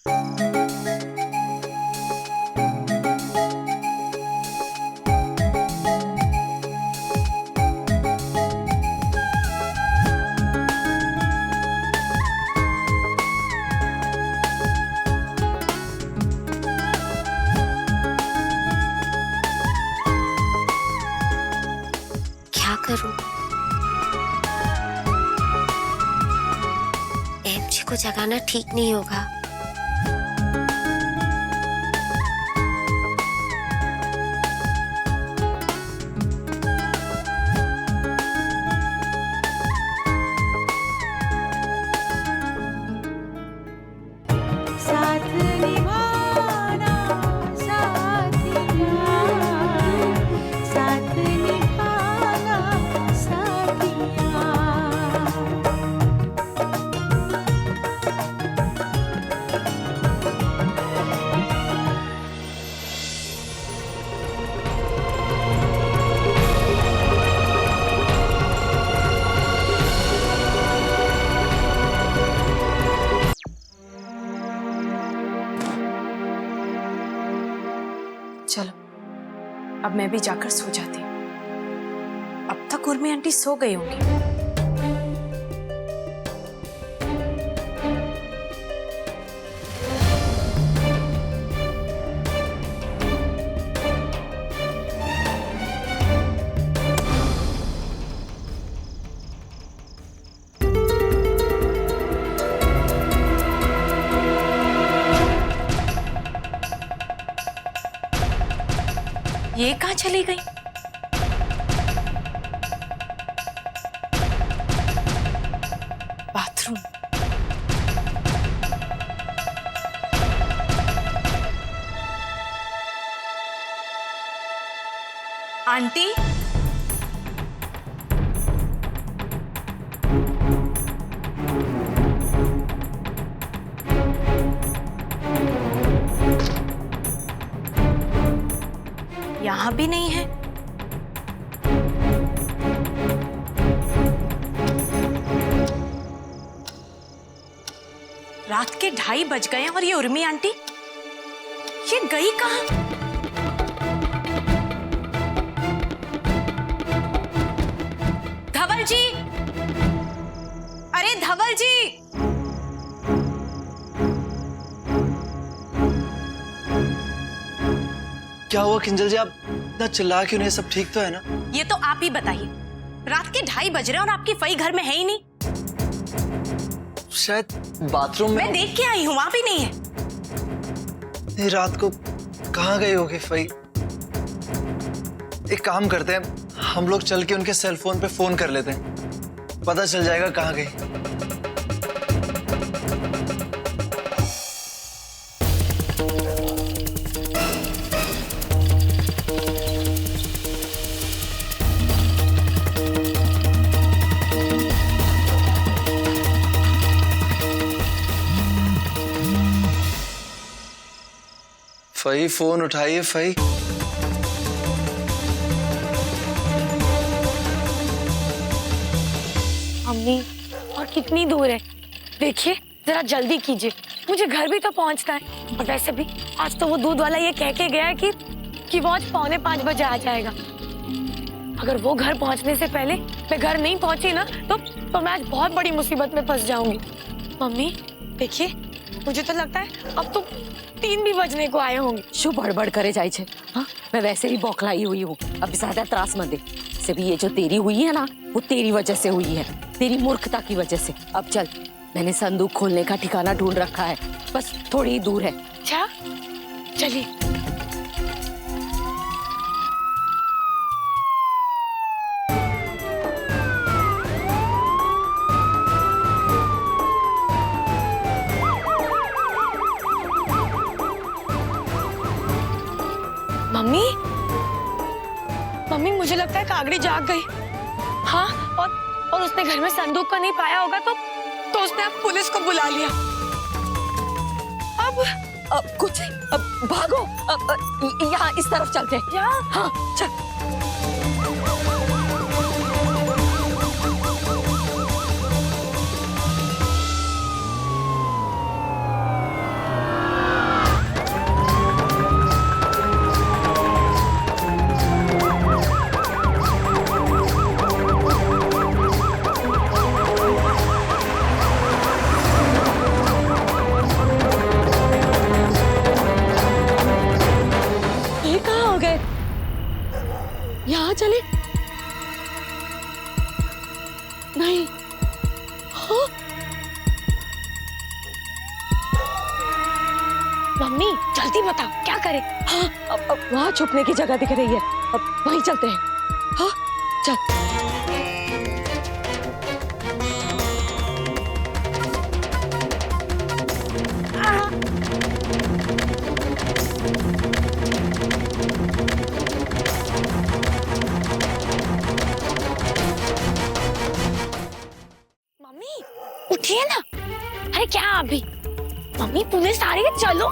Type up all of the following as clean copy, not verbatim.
क्या करूं? एमजी को जगाना ठीक नहीं होगा। साथ निभाना साथिया, साथ निभाना साथिया। चलो अब मैं भी जाकर सो जाती हूँ। अब तक उर्मी आंटी सो गई होंगी। ये कहाँ चली गई? बाथरूम। आंटी, यहाँ भी नहीं है। रात के 2:30 बज गए और ये उर्मी आंटी ये गई कहाँ? धवल जी, अरे धवल जी, क्या हुआ किंजल जी, आप इतना चिल्ला क्यों नहीं? सब ठीक तो है ना? ये तो आप ही बताइए। रात के 2:30 बज रहे हैं और आपकी फई घर में है ही नहीं। शायद बाथरूम में। मैं देख के आई हूँ, वहां भी नहीं है। नहीं, रात को कहाँ गई होगी फई? एक काम करते हैं, हम लोग चल के उनके सेल फोन पे फोन कर लेते हैं, पता चल जाएगा कहाँ गई। फई, फोन उठाइए फई। अम्मी, और कितनी दूर है? देखिए जरा जल्दी कीजिए, मुझे घर भी तो पहुंचना है। और वैसे भी आज तो वो दूध वाला ये कह के गया है कि वो आज 4:45 बजे आ जाएगा। अगर वो घर पहुंचने से पहले मैं घर नहीं पहुंची ना तो मैं आज बहुत बड़ी मुसीबत में फंस जाऊंगी। मम्मी देखिए, मुझे तो लगता है अब तो 3 भी बजने को आए होंगे। शू बड़बड़ करे जाए छे? हाँ, मैं वैसे ही बौखलाई हुई हूँ। अब ज्यादा त्रास मत दे। से भी ये जो तेरी हुई है ना, वो तेरी वजह से हुई है, तेरी मूर्खता की वजह से। अब चल, मैंने संदूक खोलने का ठिकाना ढूंढ रखा है, बस थोड़ी ही दूर है। अच्छा चलिए। मम्मी, मम्मी मुझे लगता है कागड़ी जाग गई। हाँ, और उसने घर में संदूक का नहीं पाया होगा तो उसने अब पुलिस को बुला लिया। अब कुछ नहीं, अब भागो। यहाँ इस तरफ चलते हैं। यहाँ? हाँ चल। मम्मी जल्दी बताओ क्या करें। हाँ, अब वहाँ छुपने की जगह दिख रही है, अब वहीं चलते हैं। हाँ चल। मम्मी उठिए ना। अरे क्या अभी? मम्मी पुलिस आ रही है, चलो।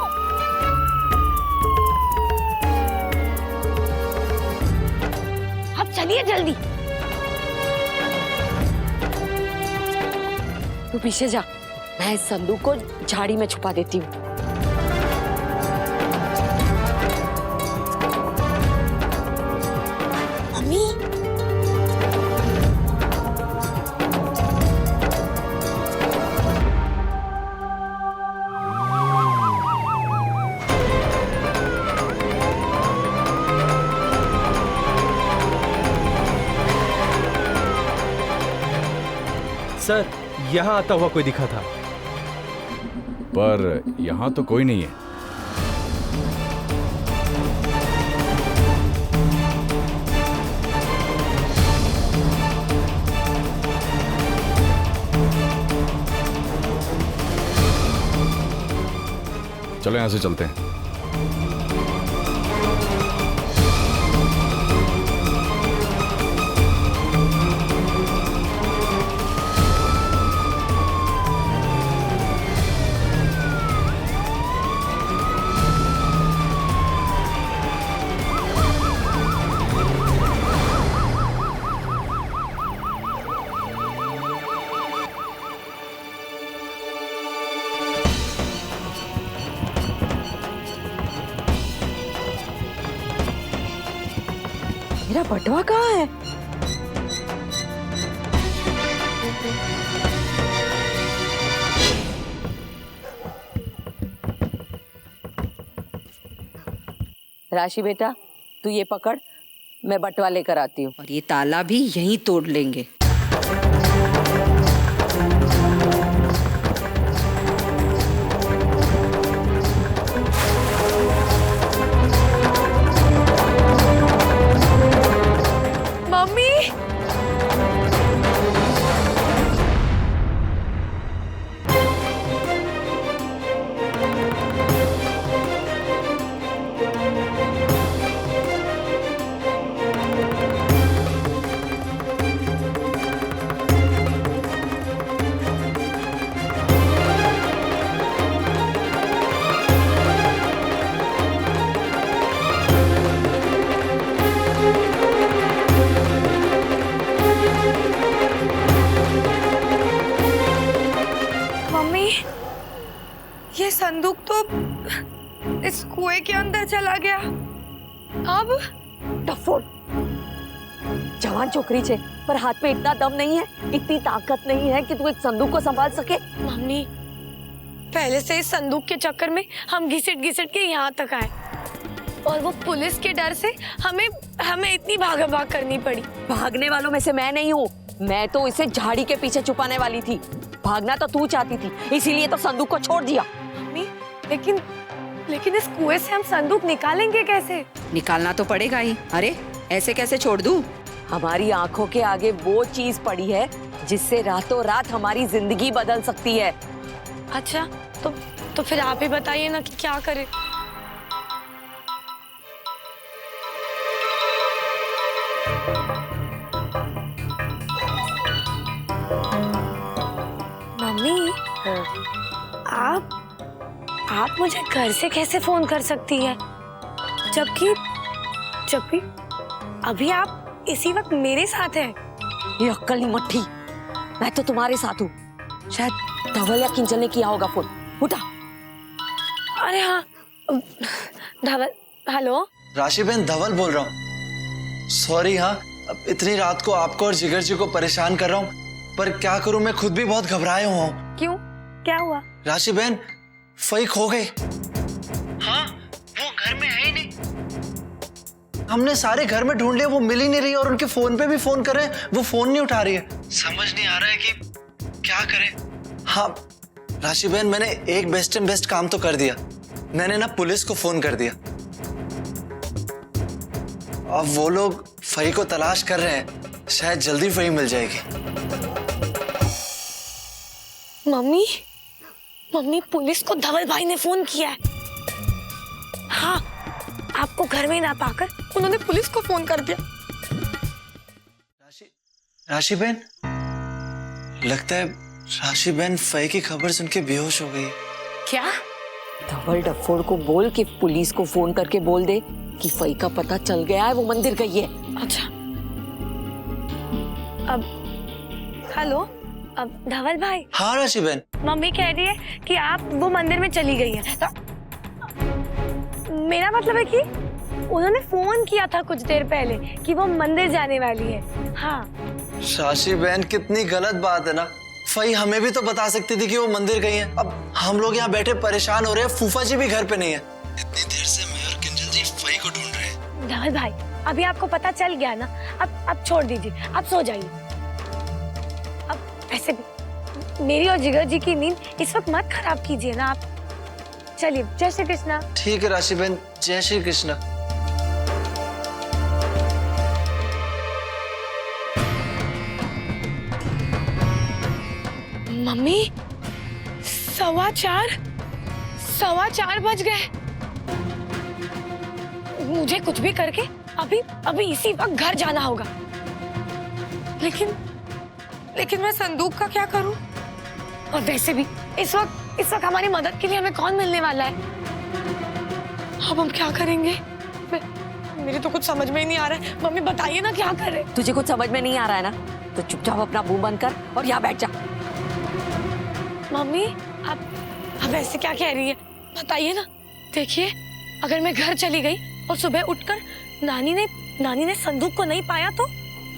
अब चलिए जल्दी। तू पीछे जा, मैं इस संदूक को झाड़ी में छुपा देती हूँ। मम्मी सर, यहाँ आता हुआ कोई दिखा था। पर यहाँ तो कोई नहीं है। चलो यहाँ से चलते हैं। मेरा बटवा कहाँ है? राशि बेटा, तू ये पकड़, मैं बटवा लेकर आती हूँ। और ये ताला भी यहीं तोड़ लेंगे। मम्मी मम्मी ये संदूक तो इस कुएं के अंदर चला गया। अब टफोल, जवान छोकरी छे, पर हाथ में इतना दम नहीं है, इतनी ताकत नहीं है कि तू एक संदूक को संभाल सके। मम्मी पहले से इस संदूक के चक्कर में हम घिसट घिसट के यहाँ तक आए, और वो पुलिस के डर से हमें इतनी भागा भाग करनी पड़ी। भागने वालों में से मैं नहीं हूँ, मैं तो इसे झाड़ी के पीछे छुपाने वाली थी। भागना तो तू चाहती थी, इसीलिए तो संदूक को छोड़ दिया। मम्मी लेकिन इस कुएं से हम संदूक निकालेंगे कैसे? निकालना तो पड़ेगा ही। अरे ऐसे कैसे छोड़ दूं? हमारी आंखों के आगे वो चीज पड़ी है जिससे रातों रात हमारी जिंदगी बदल सकती है। अच्छा तो फिर आप ही बताइए ना कि क्या करें। मम्मी आप मुझे घर से कैसे फोन कर सकती है, जबकि अभी आप इसी वक्त मेरे साथ हैं। ये अक्कल नहीं मट्ठी, मैं तो तुम्हारे साथ हूँ। शायद धवल या किंजल ने किया होगा फोन। उठा। अरे हाँ धवल। हेलो राशि बहन, धवल बोल रहा हूँ। सॉरी, हाँ अब इतनी रात को आपको और जिगर जी को परेशान कर रहा हूँ, पर क्या करूँ, मैं खुद भी बहुत घबराया हुआ हूँ। क्यों, क्या हुआ? राशि बहन फई खो गई। हाँ वो घर में है ही नहीं। हमने सारे घर में ढूंढ लिया, वो मिल ही नहीं रही, और उनके फोन पे भी फोन कर रहे हैं, वो फोन नहीं उठा रही है। समझ नहीं आ रहा है कि क्या करें। हाँ राशि बहन, मैंने एक बेस्ट एंड बेस्ट काम तो कर दिया। मैंने ना पुलिस को फोन कर दिया। अब वो लोग फई को तलाश कर रहे हैं, शायद जल्दी फई मिल जाएगी। मम्मी मम्मी पुलिस को धवल भाई ने फोन किया है। हाँ, आपको घर में ना पाकर उन्होंने पुलिस को फोन कर दिया। राशि बहन, लगता है राशि बहन फई की खबर सुन के बेहोश हो गई। क्या? धवल डफोड़ को बोल कि पुलिस को फोन करके बोल दे कि फई का पता चल गया है, वो मंदिर गई है। अच्छा, अब हेलो, अब धवल भाई। हाँ राशि बहन, मम्मी कह रही है कि आप वो मंदिर में चली गई हैं। तो मेरा मतलब है कि उन्होंने फोन किया था कुछ देर पहले कि वो मंदिर जाने वाली है। हाँ राशि बहन, कितनी गलत बात है ना। फई हमें भी तो बता सकती थी कि वो मंदिर गई है। अब हम लोग यहाँ बैठे परेशान हो रहे हैं, फूफा जी भी घर पे नहीं है। इतनी देर से मैं और किंजल जी फई को ढूंढ रहे हैं। धवल भाई, अभी आपको पता चल गया ना, अब छोड़ दीजिए, आप सो जाइए। अब वैसे भी मेरी और जिगर जी की नींद इस वक्त मत खराब कीजिए ना आप। चलिए, जय श्री कृष्णा। ठीक है राशि बहन, जय श्री कृष्णा। मम्मी, 4:15 बज गए। मुझे कुछ भी करके अभी इसी वक्त घर जाना होगा। लेकिन मैं संदूक का क्या करूं? और वैसे भी इस वक्त हमारी मदद के लिए हमें कौन मिलने वाला है? अब हम क्या करेंगे? मेरे तो कुछ समझ में ही नहीं आ रहा है। मम्मी बताइए ना, क्या करें? तुझे कुछ समझ में नहीं आ रहा है ना, तो चुपचाप अपना मुंह बंद कर और यहाँ बैठ जा। मम्मी, आप ऐसे क्या कह रही है? बताइए ना। देखिए, अगर मैं घर चली गई और सुबह उठकर नानी ने संदूक को नहीं पाया तो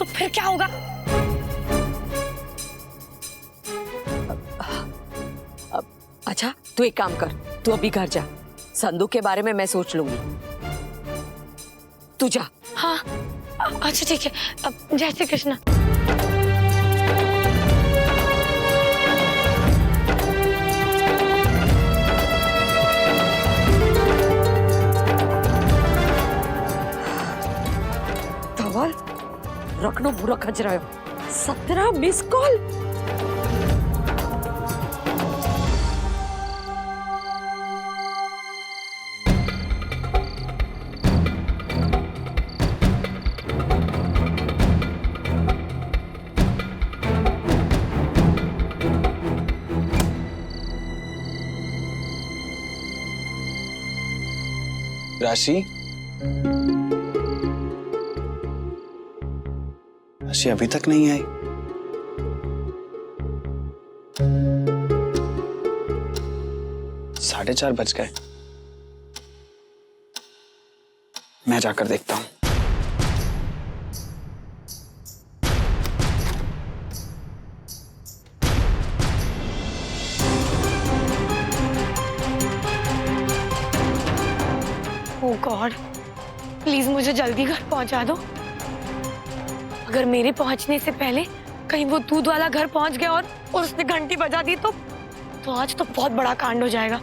फिर क्या होगा? अच्छा, तू एक काम कर, तू अभी घर जा, संदूक के बारे में मैं सोच लूंगी। तू जा। हाँ, अच्छा ठीक है। अब जय श्री कृष्णा। धवल, रखनो बुरा खच रहा है। 17 मिस कॉल। राशि अभी तक नहीं आई। साढ़े 4 बज गए। मैं जाकर देखता हूं। ओह गॉड, प्लीज मुझे जल्दी घर पहुंचा दो। अगर मेरे पहुंचने से पहले कहीं वो दूध वाला घर पहुंच गया और उसने घंटी बजा दी तो आज तो बहुत बड़ा कांड हो जाएगा।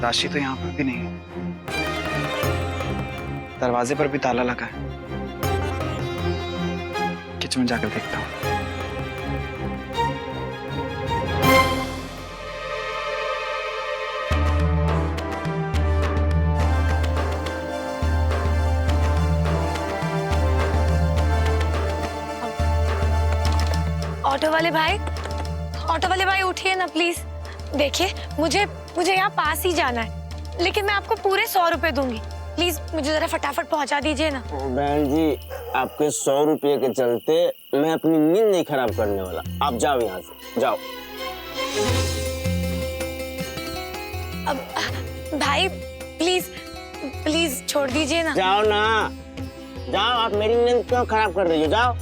राशि तो यहाँ पर भी नहीं है। दरवाजे पर भी ताला लगा है। किचन में जाकर देखता हूँ। ऑटो वाले भाई उठिए ना प्लीज। देखिए, मुझे यहाँ पास ही जाना है, लेकिन मैं आपको पूरे 100 रुपए दूंगी। प्लीज मुझे जरा फटाफट पहुंचा दीजिए ना। बहन जी, आपके 100 रुपये के चलते मैं अपनी नींद नहीं खराब करने वाला। आप जाओ यहाँ से, जाओ। अब भाई प्लीज छोड़ दीजिए ना। जाओ ना, जाओ। आप मेरी नींद क्यों खराब कर रही हो? जाओ।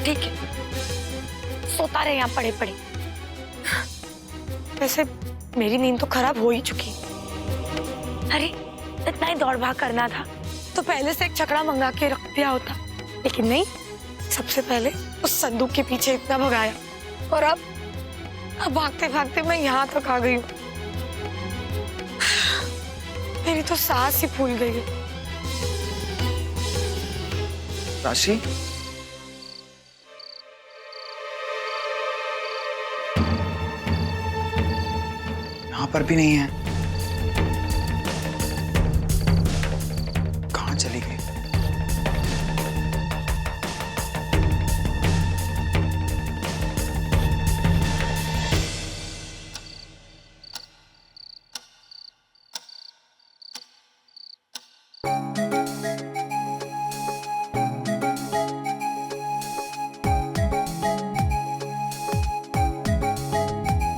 ठीक है, सोता रहे यहाँ पड़े पड़े। वैसे मेरी नींद तो खराब हो ही चुकी। अरे इतना ही दौड़ भाग करना था तो पहले से एक छकड़ा मंगा के रख दिया होता, लेकिन नहीं, सबसे पहले उस संदूक के पीछे इतना भगाया और अब भागते भागते मैं यहाँ तक आ गई हूँ। मेरी तो सांस ही फूल गई है। राशि, यहाँ पर भी नहीं है। कहाँ चली गई?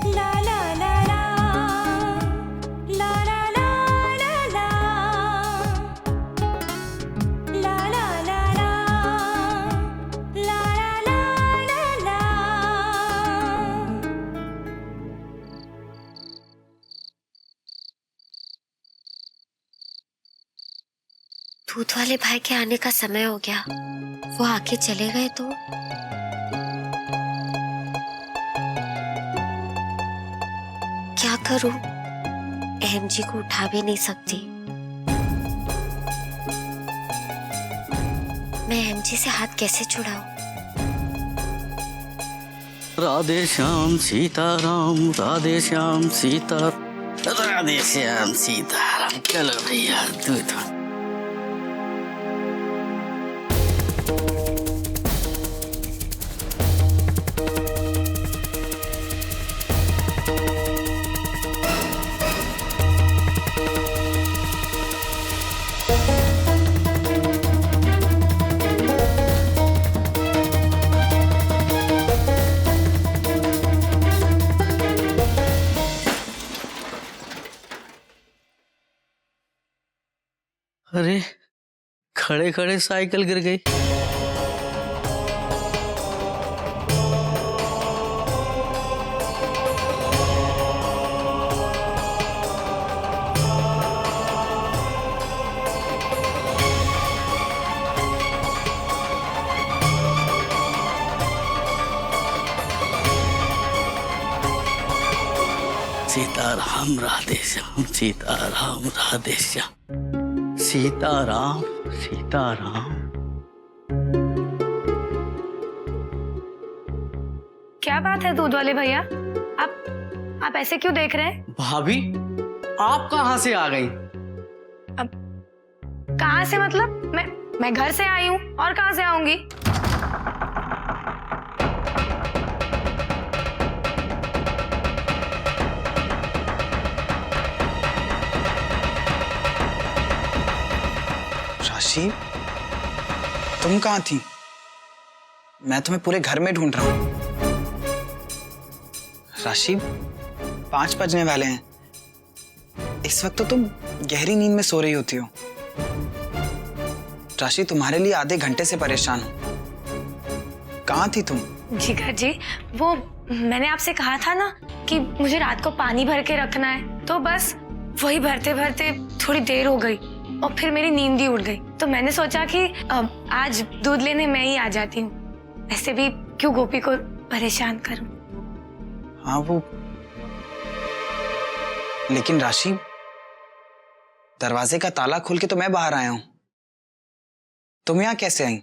ला ला ला ला ला ला ला ला ला ला ला ला ला ला ला। दूध वाले भाई के आने का समय हो गया, वो आके चले गए तो क्या करूं? अहम जी को उठा भी नहीं सकती। मैं अहम जी से हाथ कैसे छुड़ाऊं? राधे श्याम सीताराम, राधे श्याम सीता, राधे श्याम सीताराम। चलो भैया दूध। अरे खड़े खड़े साइकिल गिर गई। सीताराम राधे श्याम, सीताराम राधे श्याम, सीताराम सीताराम। क्या बात है दूध वाले भैया, आप ऐसे क्यों देख रहे हैं? भाभी आप कहाँ से आ गई? कहाँ से मतलब? मैं घर से आई हूँ, और कहाँ से आऊंगी? राशि, तुम कहाँ थी? मैं तुम्हें पूरे घर में ढूंढ रहा हूँ। राशि, 5 बजने वाले हैं। इस वक्त तो तुम गहरी नींद में सो रही होती हो। राशि, तुम्हारे लिए आधे घंटे से परेशान हूँ। कहाँ थी तुम? जिगर जी, वो मैंने आपसे कहा था ना कि मुझे रात को पानी भर के रखना है, तो बस वही भरते भरते थोड़ी देर हो गई और फिर मेरी नींद ही उड़ गई। तो मैंने सोचा कि आज दूध लेने मैं ही आ जाती हूँ। वैसे भी क्यों गोपी को परेशान करूं। हाँ वो, लेकिन राशि, दरवाजे का ताला खोल के तो मैं बाहर आया हूं। तुम यहाँ कैसे आई?